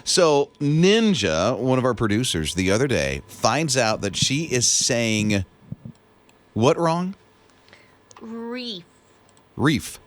So Ninja, one of our producers, the other day finds out that she is saying what wrong? Reef. Reef.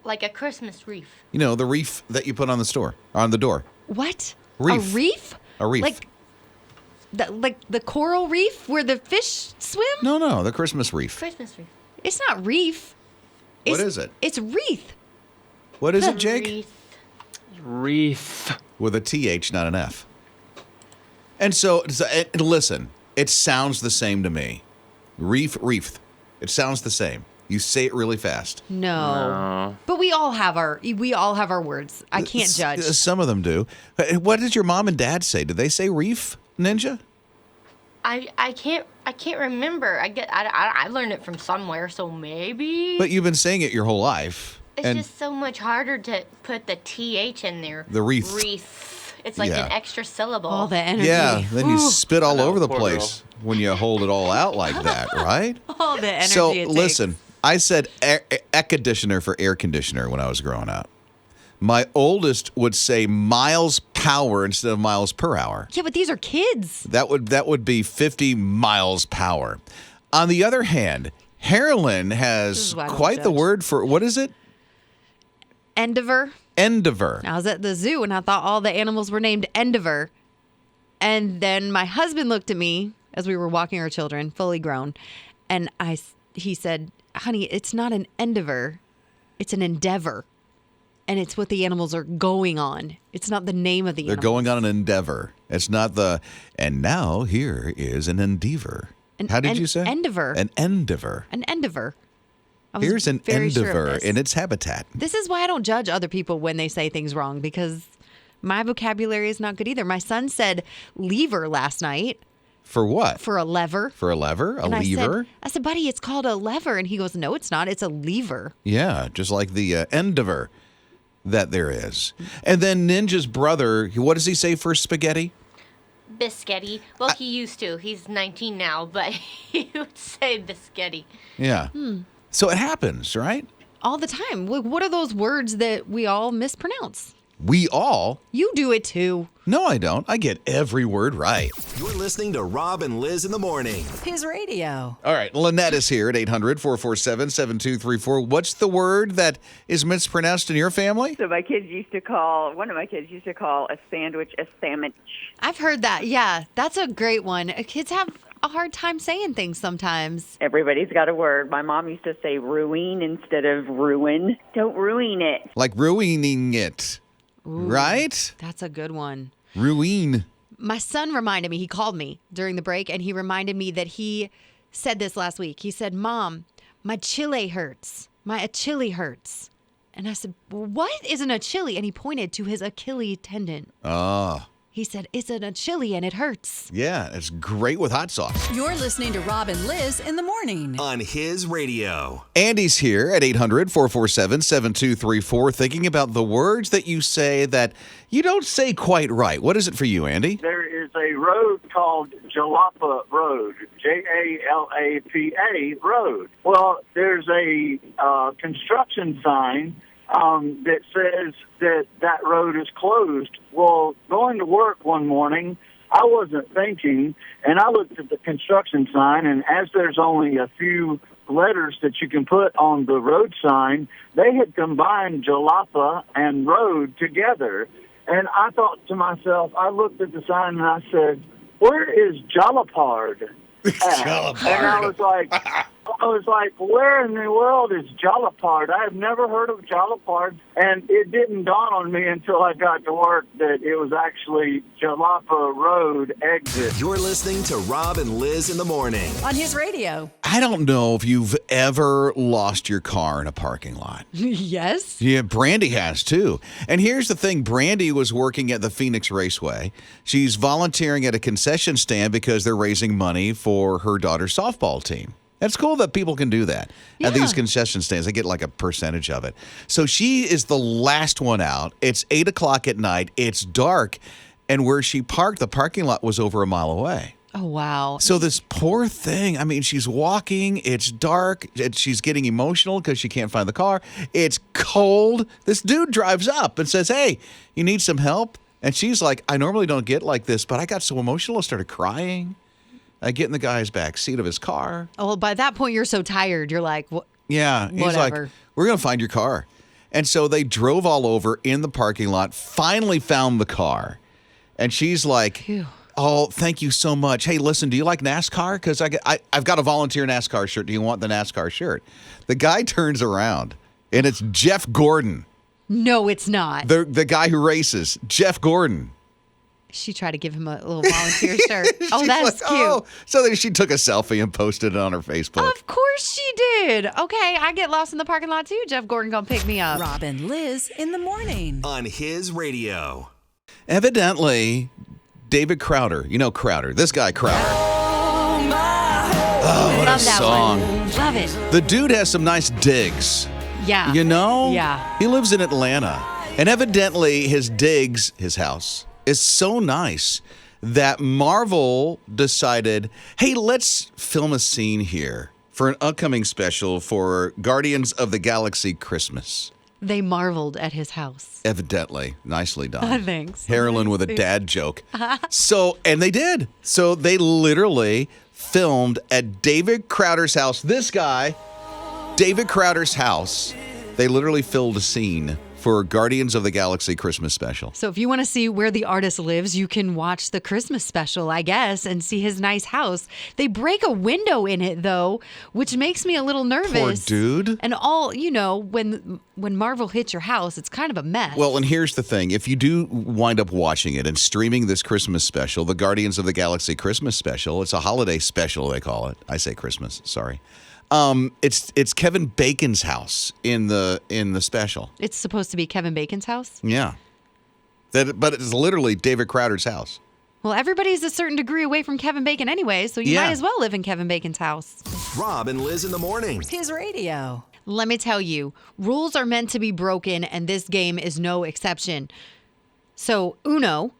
Like a Christmas wreath. You know, the reef that you put on the door. What? Reef. A reef? A reef. Like the coral reef where the fish swim? No, the Christmas reef. Christmas wreath. It's not reef. What is it? It's wreath. What is it, Jake? Wreath. With a TH, not an F. And so, listen, it sounds the same to me. Reef. It sounds the same. You say it really fast. No. But we all have our words. I can't judge. Some of them do. What did your mom and dad say? Did they say reef, Ninja? I can't remember. I learned it from somewhere, so maybe. But you've been saying it your whole life. It's just so much harder to put the TH in there. The wreath. Wreath. It's like an extra syllable. All the energy. Yeah, then you spit all over the poor place when you hold it all out like that, right? All the energy So, it listen, takes. I said air conditioner for air conditioner when I was growing up. My oldest would say miles power instead of miles per hour. Yeah, but these are kids. That would be 50 miles power. On the other hand, Harlan has quite the word for, what is it? Endeavor. Endeavor. I was at the zoo and I thought all the animals were named Endeavor. And then my husband looked at me as we were walking our children, fully grown, and he said, "Honey, it's not an endeavor. It's an endeavor. And it's what the animals are going on. It's not the name of the They're animal. going on an endeavor. It's not and now here is an endeavor. How did you say? Endeavor. An endeavor. An endeavor. I was Here's an very sure of endeavor this. in its habitat. This is why I don't judge other people when they say things wrong, because my vocabulary is not good either. My son said lever last night. For what? For a lever. For a lever? A And lever? I said, buddy, it's called a lever. And he goes, no, it's not. It's a lever. Yeah, just like the endeavor that there is. And then Ninja's brother, what does he say for spaghetti? Biscotti. Well, he used to. He's 19 now, but he would say biscotti. Yeah. So it happens, right? All the time. What are those words that we all mispronounce? We all? You do it too. No, I don't. I get every word right. You're listening to Rob and Liz in the morning. His radio. All right, Lynette is here at 800-447-7234. What's the word that is mispronounced in your family? So one of my kids used to call a sandwich a sandwich. I've heard that. Yeah, that's a great one. Kids have a hard time saying things sometimes. Everybody's got a word. My mom used to say ruin instead of ruin. Don't ruin it. Like ruining it, Ooh, right? That's a good one. Ruin. My son reminded me, he called me during the break, and he reminded me that he said this last week. He said, Mom, my chile hurts. My Achille hurts. And I said, what is an Achille? And he pointed to his Achilles tendon. Ah. He said, it's an Achille and it hurts. Yeah, it's great with hot sauce. You're listening to Rob and Liz in the morning. On his radio. Andy's here at 800-447-7234 thinking about the words that you say that you don't say quite right. What is it for you, Andy? There is a road called Jalapa Road, Jalapa Road. Well, there's a construction sign that says that road is closed. Well, going to work one morning, I wasn't thinking, and I looked at the construction sign, and as there's only a few letters that you can put on the road sign, they had combined Jalapa and road together. And I thought to myself, I looked at the sign and I said, where is Jalapard at? Jalapard. And I was like, where in the world is Jalapard? I have never heard of Jalapard, and it didn't dawn on me until I got to work that it was actually Jalapa Road exit. You're listening to Rob and Liz in the morning. On his radio. I don't know if you've ever lost your car in a parking lot. Yes. Yeah, Brandy has too. And here's the thing. Brandy was working at the Phoenix Raceway. She's volunteering at a concession stand because they're raising money for her daughter's softball team. It's cool that people can do that at these concession stands. They get like a percentage of it. So she is the last one out. It's 8 o'clock at night. It's dark. And where she parked, the parking lot was over a mile away. Oh, wow. So this poor thing, I mean, she's walking, it's dark, she's getting emotional because she can't find the car. It's cold. This dude drives up and says, hey, you need some help? And she's like, I normally don't get like this, but I got so emotional, I started crying. I get in the guy's back seat of his car. Oh, well, by that point, you're so tired. You're like, Yeah, he's whatever. like, we're going to find your car. And so they drove all over in the parking lot, finally found the car. And she's like, Phew. oh, thank you so much. Hey, listen, do you like NASCAR? Because I've got a volunteer NASCAR shirt. Do you want the NASCAR shirt? The guy turns around, and it's Jeff Gordon, No, it's not. the guy who races, Jeff Gordon. She tried to give him a little volunteer shirt. Oh, She's that's like, cute. "Oh." So then she took a selfie and posted it on her Facebook. Of course she did. Okay, I get lost in the parking lot too. Jeff Gordon gonna pick me up. Rob and Lizz in the morning. On his radio. Evidently, David Crowder, you know Crowder, this guy Crowder. Oh, what Love a that song. one. Love it. The dude has some nice digs. Yeah. You know? Yeah. He lives in Atlanta. And evidently his digs, his house, is so nice that Marvel decided, hey, let's film a scene here for an upcoming special for Guardians of the Galaxy Christmas. They marveled at his house. Evidently. Nicely done. Thanks. Carolyn with a dad joke. And they did. So they literally filmed at David Crowder's house. This guy, David Crowder's house, they literally filmed a scene for Guardians of the Galaxy Christmas special. So if you want to see where the artist lives, you can watch the Christmas special, I guess, and see his nice house. They break a window in it, though, which makes me a little nervous. Poor dude. And when Marvel hits your house, it's kind of a mess. Well, and here's the thing. If you do wind up watching it and streaming this Christmas special, the Guardians of the Galaxy Christmas special, it's a holiday special, they call it. I say Christmas, sorry. It's Kevin Bacon's house in the special. It's supposed to be Kevin Bacon's house? Yeah. But it's literally David Crowder's house. Well, everybody's a certain degree away from Kevin Bacon anyway, so you Yeah. might as well live in Kevin Bacon's house. Rob and Lizz in the morning. His radio. Let me tell you, rules are meant to be broken, and this game is no exception. So Uno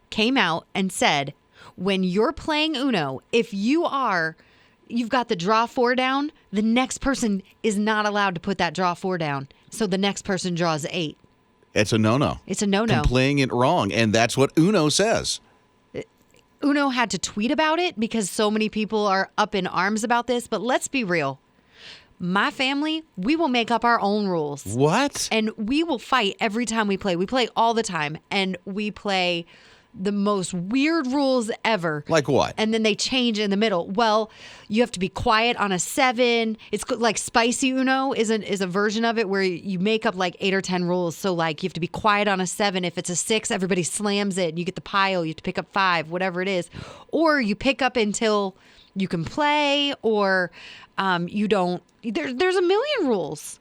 came out and said, when you're playing Uno, if you've got the draw 4 down, the next person is not allowed to put that draw 4 down. So the next person draws 8. It's a no-no. It's a no-no. Playing it wrong, and that's what Uno says. Uno had to tweet about it because so many people are up in arms about this, but let's be real. My family, we will make up our own rules. What? And we will fight every time we play. We play all the time, and we play the most weird rules ever. Like what? And then they change in the middle. Well, you have to be quiet on a 7. It's like Spicy Uno is a version of it where you make up like 8 or 10 rules. So like you have to be quiet on a 7. If it's a 6, everybody slams it and you get the pile. You have to pick up 5, whatever it is. Or you pick up until you can play, or you don't. There's a million rules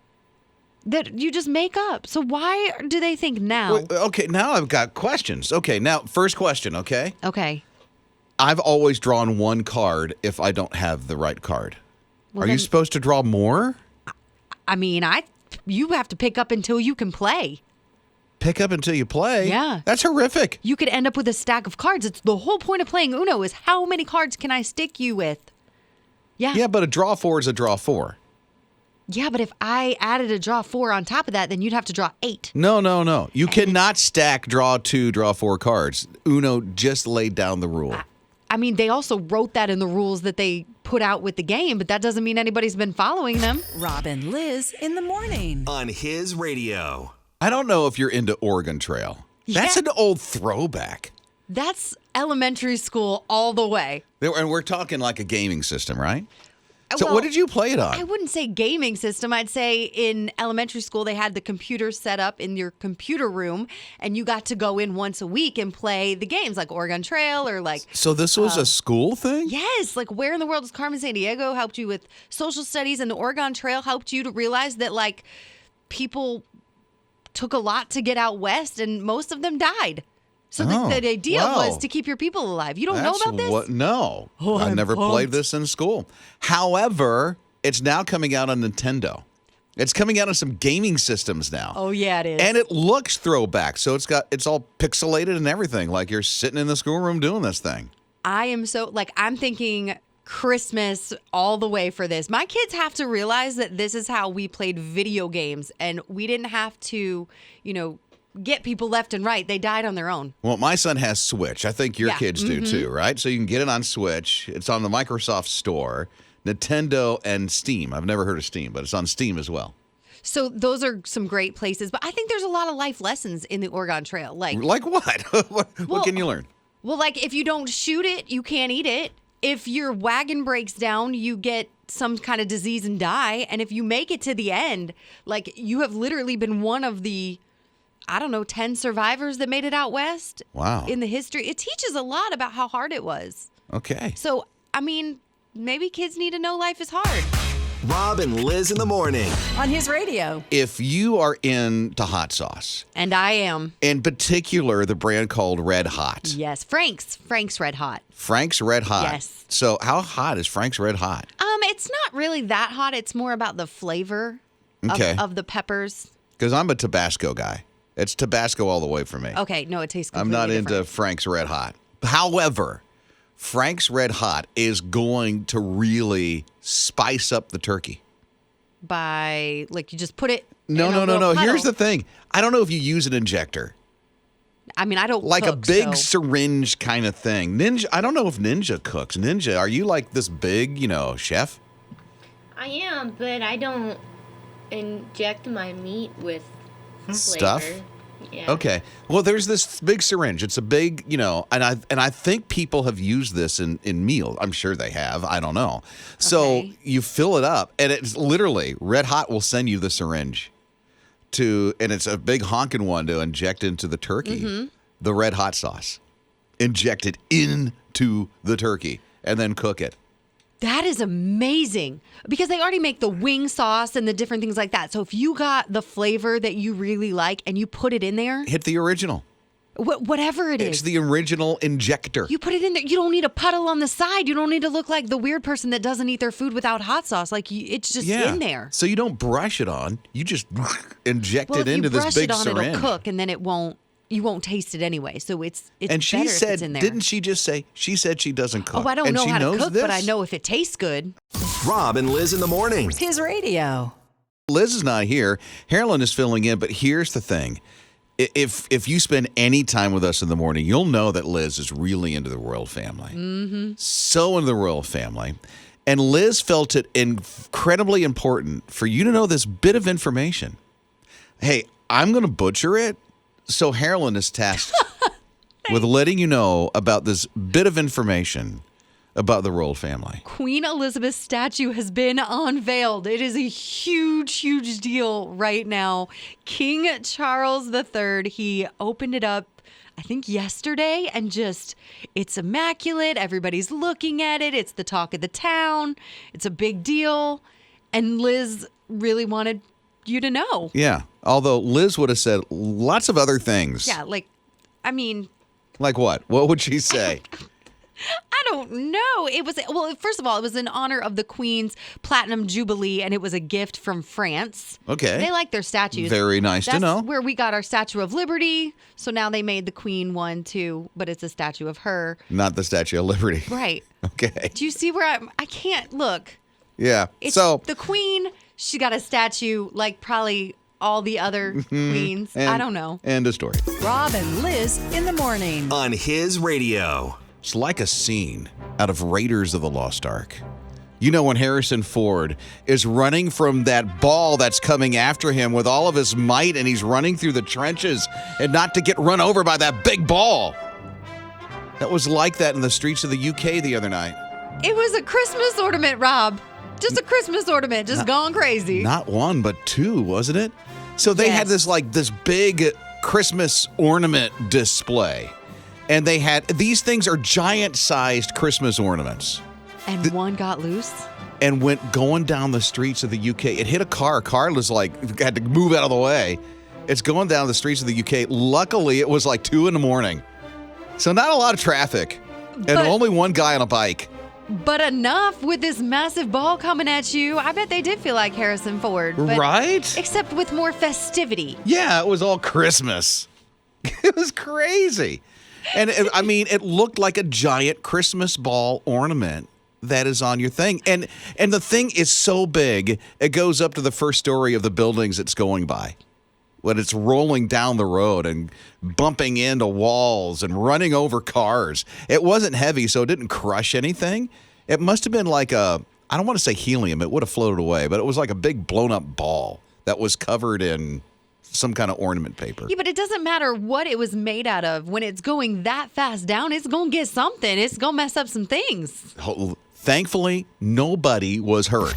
that you just make up. So why do they think now? Wait, okay, now I've got questions. Okay, now, first question, okay? Okay. I've always drawn one card if I don't have the right card. Well, Are you then- supposed to draw more? I mean, you have to pick up until you can play. Pick up until you play? Yeah. That's horrific. You could end up with a stack of cards. It's the whole point of playing Uno is how many cards can I stick you with? Yeah. Yeah, but a draw 4 is a draw 4. Yeah, but if I added a draw 4 on top of that, then you'd have to draw 8. No. You cannot stack draw 2, draw 4 cards. Uno just laid down the rule. I mean, they also wrote that in the rules that they put out with the game, but that doesn't mean anybody's been following them. Rob and Lizz in the morning. On his radio. I don't know if you're into Oregon Trail. That's Yeah. an old throwback. That's elementary school all the way. And we're talking like a gaming system, right? So Well, what did you play it on? I wouldn't say gaming system. I'd say in elementary school, they had the computer set up in your computer room, and you got to go in once a week and play the games like Oregon Trail or like. So this was a school thing? Yes, like Where in the World is Carmen Sandiego helped you with social studies, and the Oregon Trail helped you to realize that like people took a lot to get out west, and most of them died. So the idea wow. was to keep your people alive. You don't know about this? No. Oh, I I'm never played pumped. this in school. However, it's now coming out on Nintendo. It's coming out on some gaming systems now. Oh yeah, it is. And it looks throwback. So it's all pixelated and everything. Like you're sitting in the schoolroom doing this thing. I am so, I'm thinking Christmas all the way for this. My kids have to realize that this is how we played video games, and we didn't have to, get people left and right. They died on their own. Well, my son has Switch. I think your kids do too, right? So you can get it on Switch. It's on the Microsoft Store, Nintendo, and Steam. I've never heard of Steam, but it's on Steam as well. So those are some great places. But I think there's a lot of life lessons in the Oregon Trail. Like what? What can you learn? Well, if you don't shoot it, you can't eat it. If your wagon breaks down, you get some kind of disease and die. And if you make it to the end, you have literally been one of the 10 survivors that made it out west. Wow. In the history. It teaches a lot about how hard it was. Okay. So, maybe kids need to know life is hard. Rob and Lizz in the morning. On his radio. If you are into hot sauce, And I am. in particular the brand called Red Hot. Yes. Frank's Red Hot. Frank's Red Hot. Yes. So how hot is Frank's Red Hot? It's not really that hot. It's more about the flavor of the peppers. Because I'm a Tabasco guy. It's Tabasco all the way for me. Okay. No, it tastes I'm completely not different. into Frank's Red Hot. However, Frank's Red Hot is going to really spice up the turkey. By, you just put it No. in a little puddle. Here's the thing. I don't know if you use an injector. I don't Like cook, a big so. syringe kind of thing. Ninja, I don't know if Ninja cooks. Ninja, are you like this big, chef? I am, but I don't inject my meat with Stuff? flavor. Yeah. Okay. Well, there's this big syringe. It's a big, and I think people have used this in meals. I'm sure they have. I don't know. So Okay. you fill it up, and it's literally Red Hot will send you the syringe and it's a big honking one to inject into the turkey, the Red Hot sauce. Inject it into the turkey and then cook it. That is amazing because they already make the wing sauce and the different things like that. So if you got the flavor that you really like and you put it in there, Hit the original. whatever it It's is, the original injector. you put it in there. You don't need a puddle on the side. You don't need to look like the weird person that doesn't eat their food without hot sauce. It's just in there. So you don't brush it on. You just inject Well, it if into you this brush big it on, syringe. it'll cook, and then you won't taste it anyway. So it's And she better if said, it's in there. didn't she just say, she said she doesn't cook. Oh, I don't and know she how to knows cook, this? but I know if it tastes good. Rob and Lizz in the morning. His radio. Liz is not here. Harlan is filling in, but here's the thing. If you spend any time with us in the morning, you'll know that Liz is really into the royal family. Mm-hmm. So into the royal family. And Liz felt it incredibly important for you to know this bit of information. Hey, I'm going to butcher it. So Harlan is tasked with letting you know about this bit of information about the royal family. Queen Elizabeth's statue has been unveiled. It is a huge, huge deal right now. King Charles III, he opened it up, I think yesterday, and it's immaculate. Everybody's looking at it. It's the talk of the town. It's a big deal. And Liz really wanted you to know. Yeah. Although Liz would have said lots of other things. Yeah, Like what? What would she say? I don't know. First of all, it was in honor of the Queen's Platinum Jubilee, and it was a gift from France. Okay. They like their statues. Very nice to That's know. where we got our Statue of Liberty. So now they made the Queen one too, but it's a statue of her. Not the Statue of Liberty. Right. Okay. Do you see where I can't look? Yeah. It's So the Queen, she got a statue like probably all the other queens. I don't know. End of story. Rob and Lizz in the morning. On his radio. It's like a scene out of Raiders of the Lost Ark. You know when Harrison Ford is running from that ball that's coming after him with all of his might, and he's running through the trenches and not to get run over by that big ball. That was like that in the streets of the UK the other night. It was a Christmas ornament, Rob. Just a Christmas ornament, just gone crazy. Not one, but two, wasn't it? So they had Yes. this big Christmas ornament display. And they had, these things are giant-sized Christmas ornaments. And one got loose. And went going down the streets of the UK. It hit a car. A car was had to move out of the way. It's going down the streets of the UK. Luckily, it was 2 a.m. So not a lot of traffic. And But- only one guy on a bike. But enough with this massive ball coming at you. I bet they did feel like Harrison Ford. But Right? Except with more festivity. Yeah, it was all Christmas. It was crazy. And it looked like a giant Christmas ball ornament that is on your thing. And the thing is so big, it goes up to the first story of the buildings it's going by. When it's rolling down the road and bumping into walls and running over cars. It wasn't heavy, so it didn't crush anything. It must have been like I don't want to say helium. It would have floated away, but it was like a big blown up ball that was covered in some kind of ornament paper. Yeah, but it doesn't matter what it was made out of. When it's going that fast down, it's going to get something. It's going to mess up some things. Thankfully, nobody was hurt.